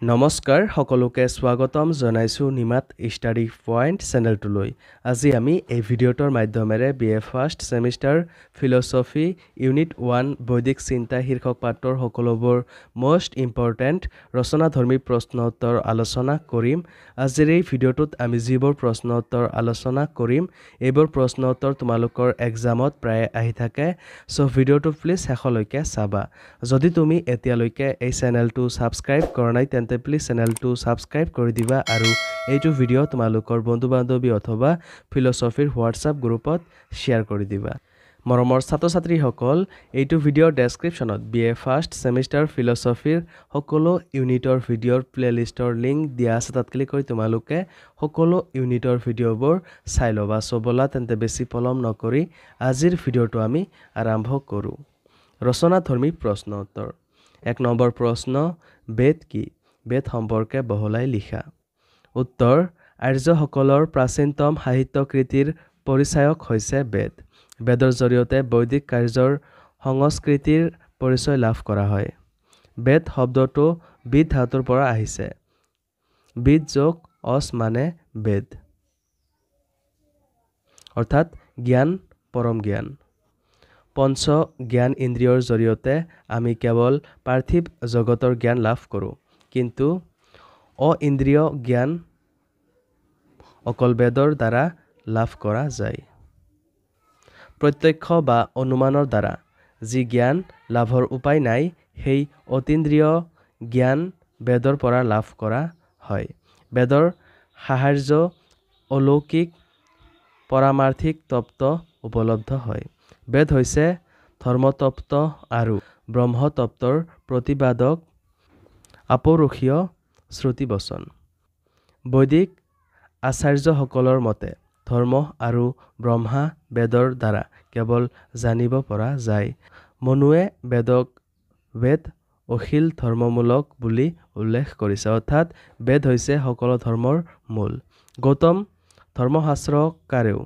নমস্কাৰ সকলোকে স্বাগতম জনাইছো নিমাত ষ্টাডি পইণ্ট চেনেলটোলৈ। আজি আমি এই ভিডিঅ'টোৰ মাধ্যমেৰে BA first semester philosophy unit 1 বৈদিক চিন্তা শীৰ্ষক পাঠৰ সকলোবোৰ মষ্ট ইম্পৰ্টেণ্ট ৰচনাধৰ্মী প্ৰশ্ন উত্তৰ আলোচনা কৰিম। আজিৰ এই ভিডিঅ'টোত আমি যিবোৰ প্ৰশ্ন উত্তৰ আলোচনা কৰিম এইবোৰ প্ৰশ্ন উত্তৰ তোমালোকৰ এক্সামত প্ৰায় আহি থাকে। চ' ভিডিঅ'টো প্লিজ শেষলৈকে চাবা। যদি তুমি এতিয়ালৈকে এই চেনেলটো ছাবস্ক্ৰাইব কৰা নাই তেন্তে প্লিজ চেনেলটো ছাবস্ক্ৰাইব কৰি দিবা আৰু এইটো ভিডিঅ' তোমালোকৰ বন্ধু বান্ধৱী অথবা ফিল'চফিৰ হোৱাটছআপ গ্ৰুপত শ্বেয়াৰ কৰি দিবা। মৰমৰ ছাত্ৰ ছাত্ৰীসকল, এইটো ভিডিঅ'ৰ ডেছক্ৰিপশ্যনত BA ফাৰ্ষ্ট ছেমিষ্টাৰ ফিল'চফিৰ সকলো ইউনিটৰ ভিডিঅ'ৰ প্লেলিষ্টৰ লিংক দিয়া আছে। তাত ক্লিক কৰি তোমালোকে সকলো ইউনিটৰ ভিডিঅ'বোৰ চাই ল'বা। চ' ব'লা তেন্তে বেছি পলম নকৰি আজিৰ ভিডিঅ'টো আমি আৰম্ভ কৰোঁ। ৰচনাধৰ্মী প্ৰশ্ন উত্তৰ। 1 নম্বৰ প্ৰশ্ন, বেদ কি? বেদ সম্পৰ্কে বহলাই লিখা। উত্তৰ, আৰ্যসকলৰ প্ৰাচীনতম সাহিত্যকৃতিৰ পৰিচায়ক হৈছে বেদ। বেদৰ জৰিয়তে বৈদিক কাৰ্যৰ সংস্কৃতিৰ পৰিচয় লাভ কৰা হয়। বেদ শব্দটো বিদ ধাতুৰ পৰা আহিছে। বিদ যোগ অচ মানে বেদ, অৰ্থাৎ জ্ঞান, পৰম জ্ঞান। পঞ্চ জ্ঞান ইন্দ্ৰিয়ৰ জৰিয়তে আমি কেৱল পাৰ্থিৱ জগতৰ জ্ঞান লাভ কৰোঁ, কিন্তু অইন্দ্ৰিয় জ্ঞান অকল বেদৰ দ্বাৰা লাভ কৰা যায়। প্ৰত্যক্ষ বা অনুমানৰ দ্বাৰা যি জ্ঞান লাভৰ উপায় নাই, সেই অতীন্দ্ৰিয় জ্ঞান বেদৰ পৰা লাভ কৰা হয়। বেদৰ সাহাৰ্য অলৌকিক পৰামাৰ্থিক তত্ত্ব উপলব্ধ হয়। বেদ হৈছে ধৰ্মতত্ত্ব আৰু ব্ৰহ্মতত্ত্বৰ প্ৰতিপাদক আপৌৰুষীয় শ্ৰুতিবচন। বৈদিক আচাৰ্যসকলৰ মতে ধৰ্ম আৰু ব্ৰহ্মা বেদৰ দ্বাৰা কেৱল জানিব পৰা যায়। মনুৱে বেদক বেদ অখিল ধৰ্মমূলক বুলি উল্লেখ কৰিছে, অৰ্থাৎ বেদ হৈছে সকলো ধৰ্মৰ মূল। গৌতম ধৰ্মশাস্ত্ৰকাৰেও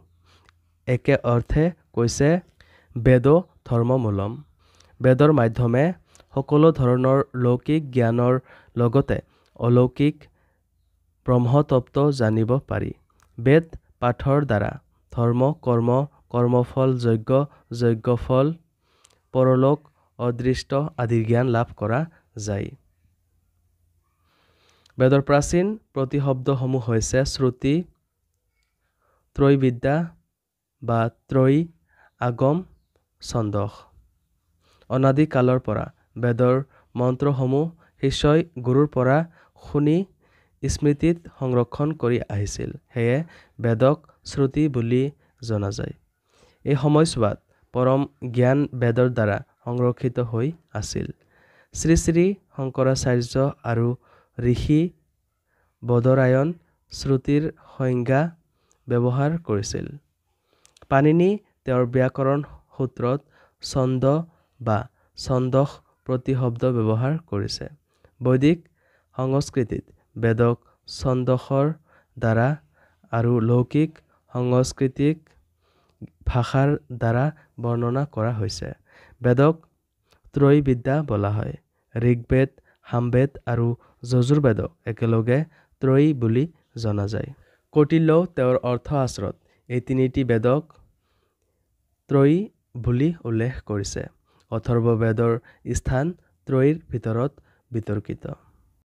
একে অৰ্থে কৈছে বেদো ধৰ্মমূলম। বেদৰ মাধ্যমে সকলো ধৰণৰ লৌকিক জ্ঞানৰ লগতে অলৌকিক ব্ৰহ্মতত্ত্ব জানিব পাৰি। বেদ পাঠৰ দ্বাৰা ধৰ্ম, কৰ্ম, কৰ্মফল, যজ্ঞফল, পৰলোক, অদৃষ্ট আদিৰ জ্ঞান লাভ কৰা যায়। বেদৰ প্ৰাচীন প্ৰতিশব্দসমূহ হৈছে শ্ৰুতি, ত্ৰৈবিদ্যা বা ত্ৰয়ী, আগম, ছন্দস। অনাদি কালৰ পৰা বেদৰ মন্ত্ৰসমূহ শিষ্যই গুৰুৰ পৰা শুনি স্মৃতিত সংৰক্ষণ কৰি আহিছিল। সেয়ে বেদক শ্ৰুতি বুলি জনা যায়। এই সময়ছোৱাত পৰম জ্ঞান বেদৰ দ্বাৰা সংৰক্ষিত হৈ আছিল। শ্ৰী শ্ৰী শংকৰাচাৰ্য আৰু ঋষি বদৰায়ণ শ্ৰুতিৰ সংজ্ঞা ব্যৱহাৰ কৰিছিল। পাণিনি তেওঁৰ ব্যাকৰণ সূত্ৰত ছন্দ বা ছন্দস প্ৰতিশব্দ ব্যৱহাৰ কৰিছে। বৈদিক সংস্কৃতিত বেদক ছন্দসৰ দ্বাৰা আৰু লৌকিক সংস্কৃতিক ভাষাৰ দ্বাৰা বৰ্ণনা কৰা হৈছে। বেদক ত্ৰৈবিদ্যা বোলা হয়। ঋগ্বেদ, সামবেদ আৰু যজুৰ্বেদক একেলগে ত্ৰয়ী বুলি জনা যায়। কৌটিল্যও তেওঁৰ অৰ্থশাস্ত্ৰত এই তিনিটি বেদক ত্ৰয়ী বুলি উল্লেখ কৰিছে। অথৰ্ব বেদৰ স্থান ত্ৰয়ীৰ ভিতৰত বিতৰ্কিত।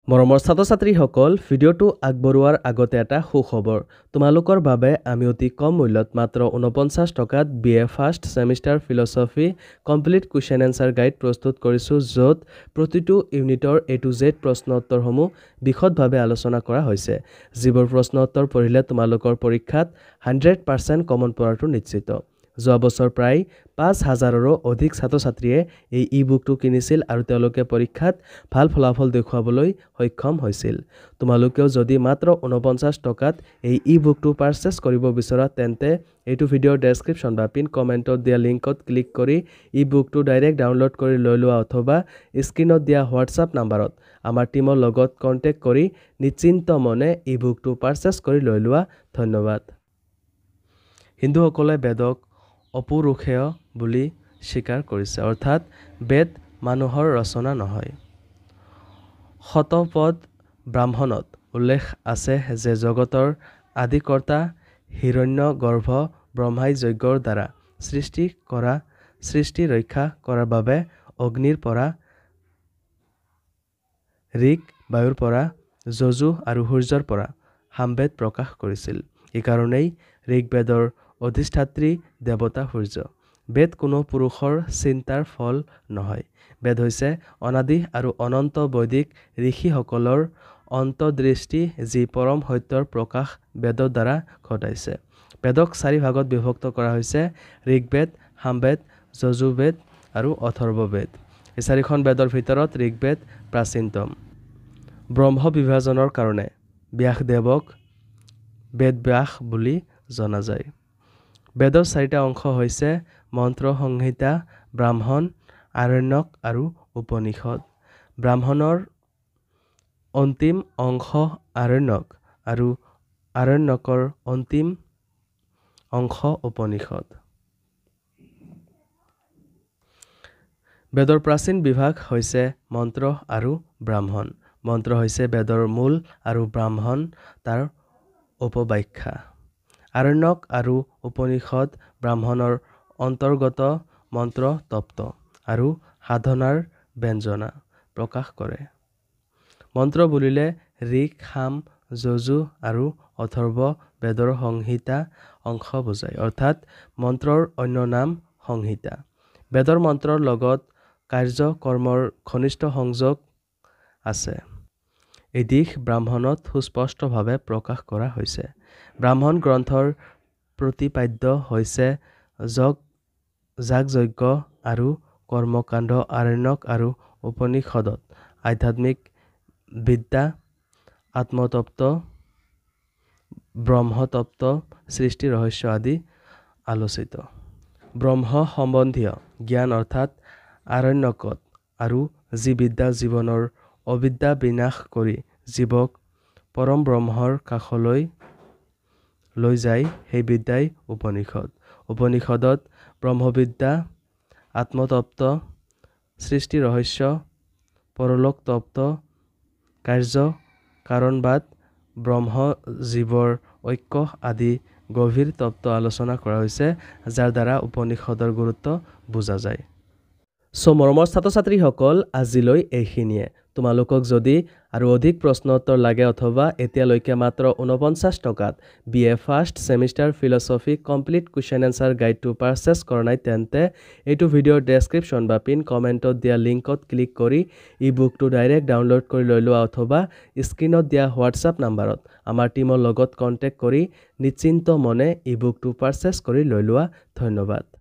মৰমৰ ছাত্ৰ ছাত্ৰীসকল, ভিডিঅ'টো আগবঢ়োৱাৰ আগতে এটা সুখবৰ। তোমালোকৰ বাবে আমি অতি কম মূল্যত মাত্ৰ 49 টকাত BA first semester philosophy complete question answer guide প্ৰস্তুত কৰিছোঁ, য'ত প্ৰতিটো ইউনিটৰ A to Z প্ৰশ্ন উত্তৰসমূহ বিশদভাৱে আলোচনা কৰা হৈছে। যিবোৰ প্ৰশ্ন উত্তৰ পঢ়িলে তোমালোকৰ পৰীক্ষাত 100% কমন পৰাটো নিশ্চিত। যোৱা বছৰ প্ৰায় 5,000ৰো অধিক ছাত্ৰ ছাত্ৰীয়ে এই ই-বুকটো কিনিছিল আৰু তেওঁলোকে পৰীক্ষাত ভাল ফলাফল দেখুৱাবলৈ সক্ষম হৈছিল। তোমালোকেও যদি মাত্ৰ 49 টকাত এই ই-বুকটো পাৰচেছ কৰিব বিচৰা তেন্তে এইটো ভিডিঅ'ৰ ডেছক্ৰিপশ্যন বা পিন কমেণ্টত দিয়া লিংকত ক্লিক কৰি ই-বুকটো ডাইৰেক্ট ডাউনলোড কৰি লৈ লোৱা অথবা স্ক্ৰীণত দিয়া হোৱাটছআপ নাম্বাৰত আমাৰ টীমৰ লগত কণ্টেক্ট কৰি নিশ্চিন্ত মনে ই-বুকটো পাৰচেছ কৰি লৈ লোৱা। ধন্যবাদ। হিন্দুসকলে বেদক অপৌৰুষেয় বুলি স্বীকাৰ কৰিছে, অৰ্থাৎ বেদ মানুহৰ ৰচনা নহয়। শতপদ ব্ৰাহ্মণত উল্লেখ আছে যে জগতৰ আদিকৰ্তা হিৰণ্যগৰ্ভ ব্ৰহ্মাই যজ্ঞৰ দ্বাৰা সৃষ্টি ৰক্ষা কৰাৰ বাবে অগ্নিৰ পৰা ঋক, বায়ুৰ পৰা যজু আৰু সূৰ্যৰ পৰা সামবেদ প্ৰকাশ কৰিছিল। এই কাৰণেই ঋগ্বেদৰ অধিষ্ঠাত্ৰী দেৱতা সূৰ্য। বেদ কোনো পুৰুষৰ চিন্তাৰ ফল নহয়। বেদ হৈছে অনাদি আৰু অনন্ত বৈদিক ঋষিসকলৰ অন্তৰ্দৃষ্টি যি পৰম সত্যৰ প্ৰকাশ বেদৰ দ্বাৰা ঘটাইছে। বেদক 4 ভাগত বিভক্ত কৰা হৈছে ঋগ্বেদ, সামবেদ, যজুৰ্বেদ আৰু অথৰ্ববেদ। এই 4খন বেদৰ ভিতৰত ঋগ্বেদ প্ৰাচীনতম। ব্ৰহ্ম বিভাজনৰ কাৰণে ব্যাসদেৱক বেদব্যাস বুলি জনা যায়। বেদৰ 4টা অংশ হৈছে মন্ত্ৰ সংহিতা, ব্ৰাহ্মণ, আৰণ্যক আৰু উপনিষদ। ব্ৰাহ্মণৰ অন্তিম অংশ আৰণ্যক আৰু আৰণ্যকৰ অন্তিম অংশ উপনিষদ। বেদৰ প্ৰাচীন বিভাগ হৈছে মন্ত্ৰ আৰু ব্ৰাহ্মণ। মন্ত্ৰ হৈছে বেদৰ মূল আৰু ব্ৰাহ্মণ তাৰ উপব্যাখ্যা। আৰণ্যক আৰু উপনিষদ ব্ৰাহ্মণৰ অন্তৰ্গত মন্ত্ৰ তত্ত্ব আৰু সাধনাৰ ব্যঞ্জনা প্ৰকাশ কৰে। মন্ত্ৰ বুলিলে ঋক, সাম, যজু আৰু অথৰ্ব বেদৰ সংহিতা অংশ বুজায়, অৰ্থাৎ মন্ত্ৰৰ অন্য নাম সংহিতা। বেদৰ মন্ত্ৰৰ লগত কাৰ্য কৰ্মৰ ঘনিষ্ঠ সংযোগ আছে। এই দিশ ব্ৰাহ্মণত সুস্পষ্টভাৱে প্ৰকাশ কৰা হৈছে। ব্ৰাহ্মণ গ্ৰন্থৰ প্ৰতিপাদ্য হৈছে যাগযজ্ঞ আৰু কৰ্মকাণ্ড। আৰণ্যক আৰু উপনিষদত আধ্যাত্মিক বিদ্যা, আত্মতত্ত্ব, ব্ৰহ্মতত্ত্ব, সৃষ্টি ৰহস্য আদি আলোচিত। ব্ৰহ্ম সম্বন্ধীয় জ্ঞান অৰ্থাৎ আৰণ্যকত আৰু যি বিদ্যা জীৱনৰ অবিদ্যা বিনাশ কৰি জীৱক পৰম ব্ৰহ্মৰ কাষলৈ লৈ যায় সেই বিদ্যাই উপনিষদ। উপনিষদত ব্ৰহ্মবিদ্যা, আত্মতত্ত্ব, সৃষ্টি ৰহস্য, পৰলোক তত্ত্ব, কাৰ্য কাৰণবাদ, ব্ৰহ্ম জীৱৰ ঐক্য আদি গভীৰ তত্ত্ব আলোচনা কৰা হৈছে, যাৰ দ্বাৰা উপনিষদৰ গুৰুত্ব বুজা যায়। মৰমৰ ছাত্ৰ-ছাত্ৰীসকল, আজিলৈ এইখিনিয়ে। তোমালোকক যদি আৰু অধিক প্ৰশ্ন উত্তৰ লাগে অথবা এতিয়ালৈকে মাত্ৰ 49 টকাত BA first semester philosophy complete question answer গাইডটো পাৰচেছ কৰা নাই, তেন্তে এইটো ভিডিঅ'ৰ ডেছক্ৰিপশ্যন বা পিন কমেণ্টত দিয়া লিংকত ক্লিক কৰি ই বুকটো ডাইৰেক্ট ডাউনলোড কৰি লৈ লোৱা অথবা স্ক্ৰীণত দিয়া হোৱাটছআপ নাম্বাৰত আমাৰ টীমৰ লগত কণ্টেক্ট কৰি নিশ্চিন্ত মনে ই বুকটো পাৰচেছ কৰি লৈ লোৱা। ধন্যবাদ।